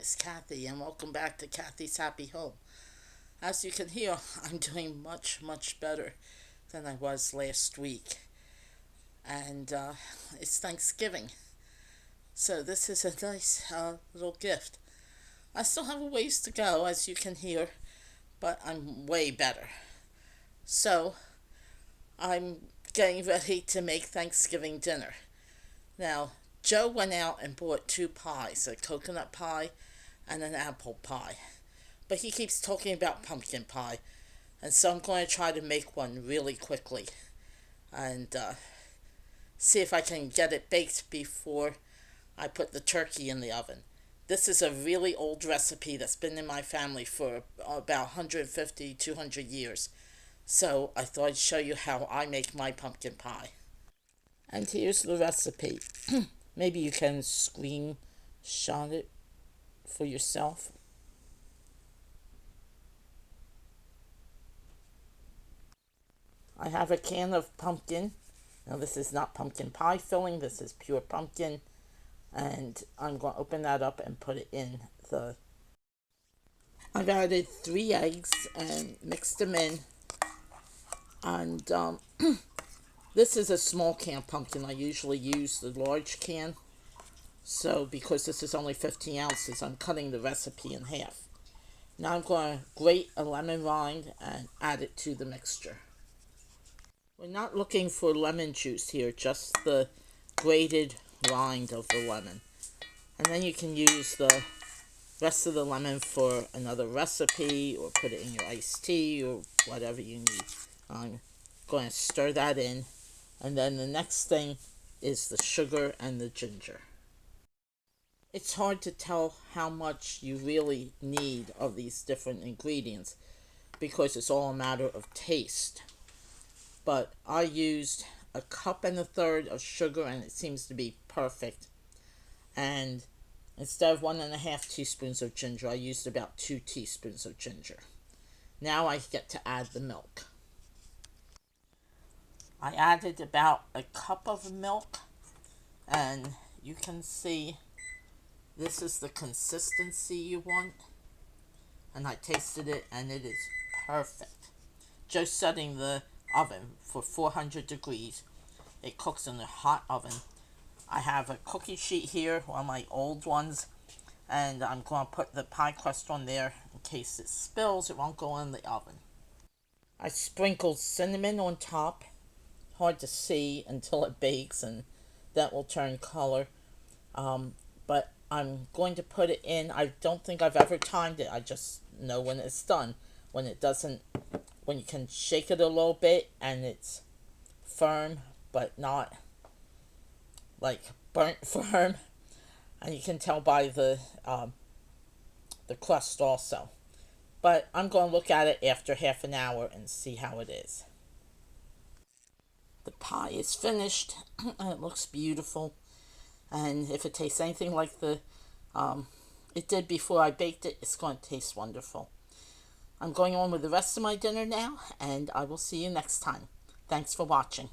it's Kathy, and welcome back to Kathy's Happy Home. As you can hear, I'm doing much, much better than I was last week, and it's Thanksgiving, so this is a nice little gift. I still have a ways to go, as you can hear, but I'm way better. So, I'm getting ready to make Thanksgiving dinner. Now, Joe went out and bought two pies, a coconut pie and an apple pie. But he keeps talking about pumpkin pie, and so I'm going to try to make one really quickly and see if I can get it baked before I put the turkey in the oven. This is a really old recipe that's been in my family for about 150, 200 years. So I thought I'd show you how I make my pumpkin pie. And here's the recipe. Maybe you can screenshot it for yourself. I have a can of pumpkin. Now, this is not pumpkin pie filling, this is pure pumpkin. And I'm going to open that up and put it in the. I've added 3 eggs and mixed them in. And this is a small can pumpkin. I usually use the large can. So, because this is only 15 ounces, I'm cutting the recipe in half. Now I'm going to grate a lemon rind and add it to the mixture. We're not looking for lemon juice here, just the grated rind of the lemon. And then you can use the rest of the lemon for another recipe or put it in your iced tea or whatever you need. I'm going to stir that in. And then the next thing is the sugar and the ginger. It's hard to tell how much you really need of these different ingredients because it's all a matter of taste. But I used a cup and a third of sugar and it seems to be perfect. And instead of 1.5 teaspoons of ginger, I used about 2 teaspoons of ginger. Now I get to add the milk. I added about a cup of milk, and you can see this is the consistency you want. And I tasted it and it is perfect. Just setting the oven for 400 degrees. It cooks in a hot oven. I have a cookie sheet here, one of my old ones, and I'm going to put the pie crust on there in case it spills. It won't go in the oven. I sprinkled cinnamon on top. Hard to see until it bakes, and that will turn color. But I'm going to put it in. I don't think I've ever timed it. I just know when it's done. When it doesn't, when you can shake it a little bit and it's firm but not like burnt firm, and you can tell by the crust also. But I'm going to look at it after half an hour and see how it is. The pie is finished and it looks beautiful. And if it tastes anything like it did before I baked it, it's going to taste wonderful. I'm going on with the rest of my dinner now, and I will see you next time. Thanks for watching.